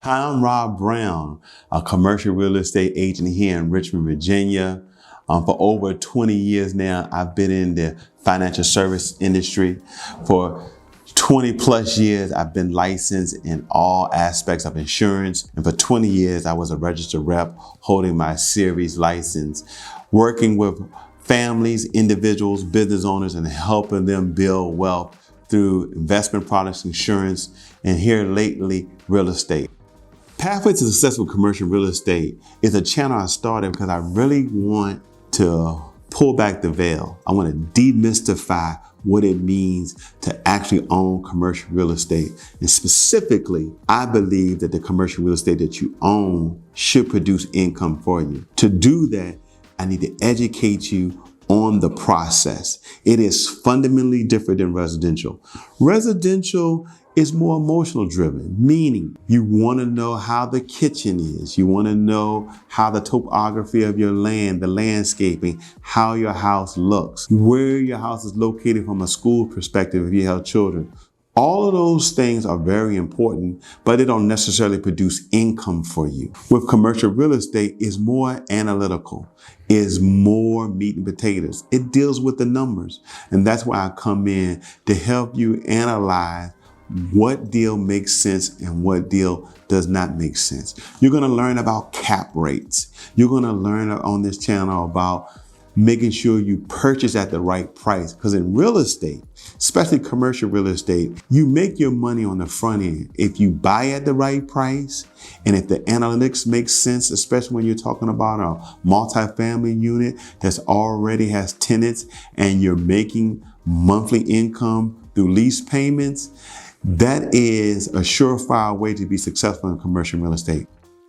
Hi, I'm Rob Brown, a commercial real estate agent here in Richmond, Virginia. For over 20 years now, I've been in the financial service industry. For 20 plus years, I've been licensed in all aspects of insurance. And for 20 years, I was a registered rep holding my series license, working with families, individuals, business owners, and helping them build wealth through investment products, insurance, and here lately, real estate. Pathway to Successful Commercial Real Estate is a channel I started because I really want to pull back the veil. I want to demystify what it means to actually own commercial real estate. And specifically, I believe that the commercial real estate that you own should produce income for you. To do that, I need to educate you on the process. It is fundamentally different than residential. Residential is more emotional driven, meaning you want to know how the kitchen is. You want to know how the topography of your land, the landscaping, how your house looks, where your house is located from a school perspective if you have children. All of those things are very important, but they don't necessarily produce income for you. With commercial real estate, it's more analytical, is more meat and potatoes. It deals with the numbers. And that's why I come in to help you analyze what deal makes sense and what deal does not make sense. You're going to learn about cap rates. You're going to learn on this channel about making sure you purchase at the right price. Because in real estate, especially commercial real estate, you make your money on the front end. If you buy at the right price, and if the analytics make sense, especially when you're talking about a multifamily unit that's already has tenants and you're making monthly income through lease payments, that is a surefire way to be successful in commercial real estate.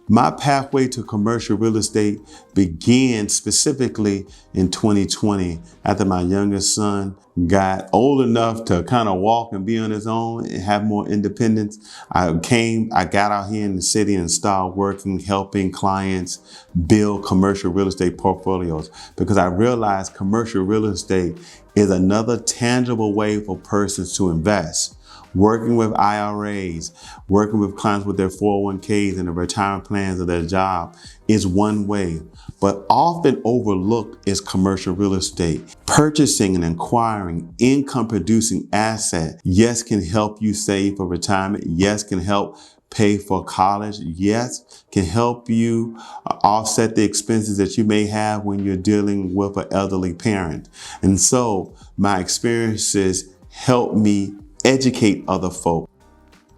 My pathway to commercial real estate began specifically in 2020 after my youngest son got old enough to kind of walk and be on his own and have more independence. I got out here in the city and started working, helping clients build commercial real estate portfolios because I realized commercial real estate is another tangible way for persons to invest. Working with IRAs, working with clients with their 401ks and the retirement plans of their job is one way, but often overlooked is commercial real estate. Purchasing and acquiring income producing asset, yes, can help you save for retirement. Yes, can help pay for college. Yes, can help you offset the expenses that you may have when you're dealing with an elderly parent. And so my experiences help me educate other folk.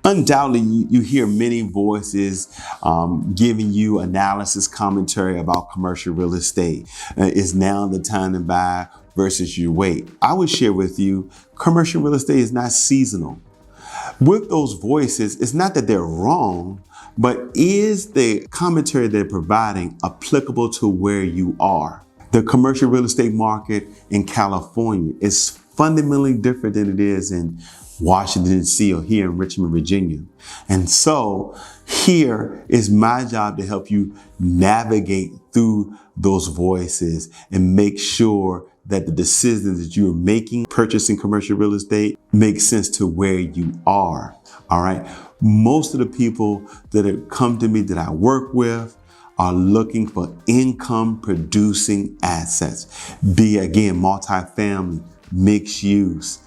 Undoubtedly, you hear many voices giving you analysis commentary about commercial real estate. Is now the time to buy versus you wait. I would share with you, commercial real estate is not seasonal. With those voices, it's not that they're wrong, but is the commentary they're providing applicable to where you are? The commercial real estate market in California is fundamentally different than it is in Washington, D.C. or here in Richmond, Virginia. And so here is my job to help you navigate through those voices and make sure that the decisions that you're making purchasing commercial real estate make sense to where you are. All right. Most of the people that have come to me that I work with are looking for income producing assets, be again multifamily, mixed use.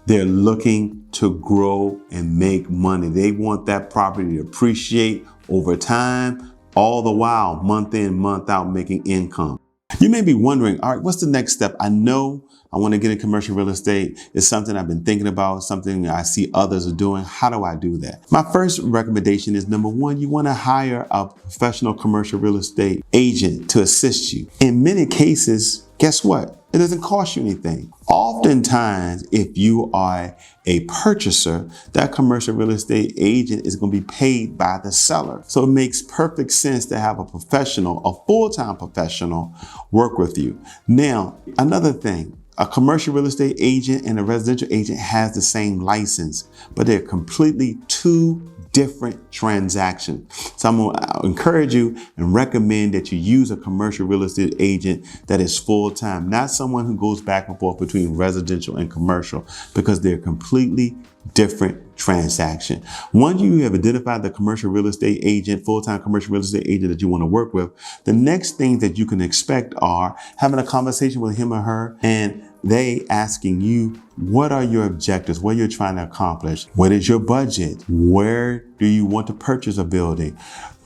They're looking to grow and make money. They want that property to appreciate over time, all the while, month in, month out, making income. You may be wondering, all right, what's the next step? I know I want to get in commercial real estate. It's something I've been thinking about, something I see others are doing. How do I do that? My first recommendation is number one, you want to hire a professional commercial real estate agent to assist you. In many cases, guess what? It doesn't cost you anything. Oftentimes, if you are a purchaser, that commercial real estate agent is going to be paid by the seller. So it makes perfect sense to have a professional, a full-time professional, work with you. Now, another thing, a commercial real estate agent and a residential agent has the same license, but they're completely two different transaction. So I'm going to encourage you and recommend that you use a commercial real estate agent that is full-time, not someone who goes back and forth between residential and commercial, because they're completely different transaction. Once you have identified the commercial real estate agent, full-time commercial real estate agent that you want to work with, the next things that you can expect are having a conversation with him or her and they asking you, what are your objectives? What you're trying to accomplish? What is your budget? Where do you want to purchase a building?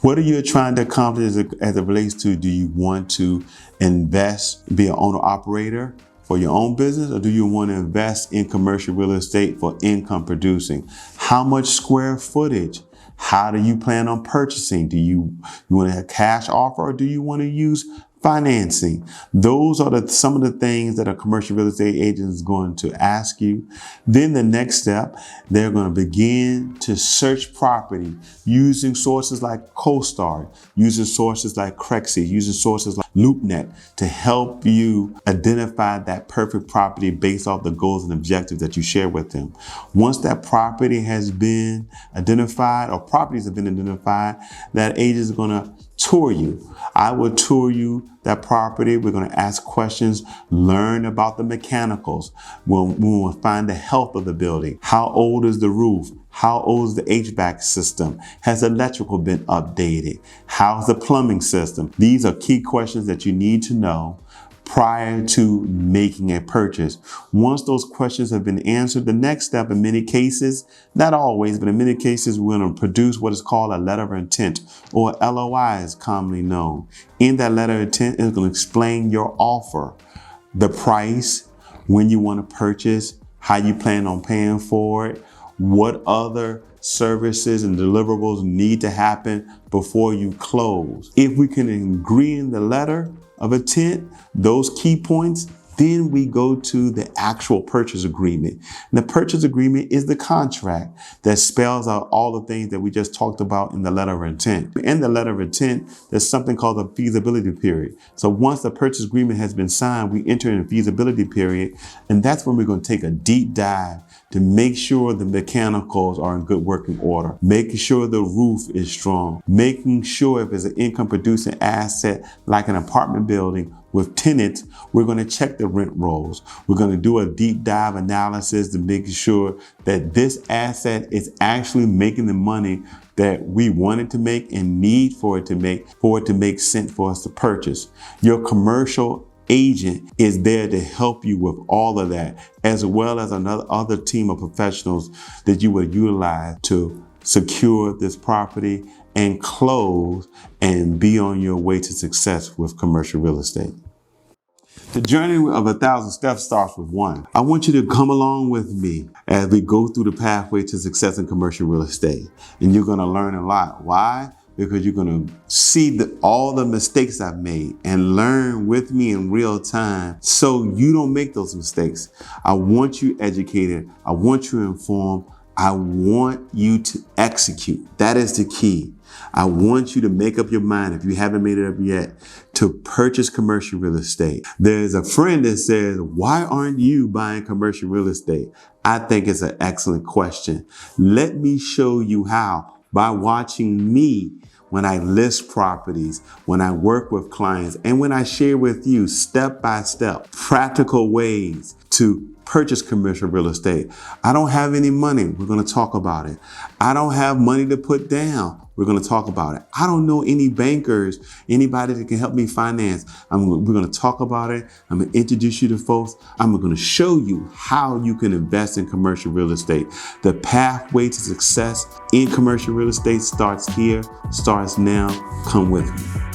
What are you trying to accomplish as it relates to, do you want to invest, be an owner operator for your own business, or do you want to invest in commercial real estate for income producing? How much square footage? How do you plan on purchasing? Do you want a cash offer, or do you want to use financing? Those are some of the things that a commercial real estate agent is going to ask you. Then the next step, they're going to begin to search property using sources like CoStar, using sources like Crexy, using sources like LoopNet to help you identify that perfect property based off the goals and objectives that you share with them. Once that property has been identified, or properties have been identified, that agent is going to tour you. I will tour you that property. We're going to ask questions, learn about the mechanicals. We'll find the health of the building. How old is the roof? How old is the HVAC system? Has electrical been updated? How's the plumbing system? These are key questions that you need to know prior to making a purchase. Once those questions have been answered, the next step in many cases, not always, but in many cases, we're going to produce what is called a letter of intent, or LOI is commonly known. In that letter of intent, it's going to explain your offer, the price, when you want to purchase, how you plan on paying for it, what other services and deliverables need to happen before you close. If we can agree in the letter of intent, those key points, then we go to the actual purchase agreement. And the purchase agreement is the contract that spells out all the things that we just talked about in the letter of intent. In the letter of intent, there's something called a feasibility period. So once the purchase agreement has been signed, we enter in a feasibility period, and that's when we're going to take a deep dive to make sure the mechanicals are in good working order, making sure the roof is strong, making sure if it's an income producing asset like an apartment building with tenants, we're going to check the rent rolls. We're going to do a deep dive analysis to make sure that this asset is actually making the money that we want it to make and need for it to make sense for us to purchase. Your commercial agent is there to help you with all of that, as well as other team of professionals that you would utilize to secure this property and close and be on your way to success with commercial real estate. The journey of 1,000 steps starts with one. I want you to come along with me as we go through the pathway to success in commercial real estate. And you're going to learn a lot. Why? Because you're going to see all the mistakes I've made and learn with me in real time so you don't make those mistakes. I want you educated. I want you informed. I want you to execute. That is the key. I want you to make up your mind, if you haven't made it up yet, to purchase commercial real estate. There's a friend that says, why aren't you buying commercial real estate? I think it's an excellent question. Let me show you how by watching me when I list properties, when I work with clients, and when I share with you step by step, practical ways to purchase commercial real estate. I don't have any money. We're going to talk about it. I don't have money to put down. We're going to talk about it. I don't know any bankers, anybody that can help me finance. We're going to talk about it. I'm going to introduce you to folks. I'm going to show you how you can invest in commercial real estate. The pathway to success in commercial real estate starts here, starts now. Come with me.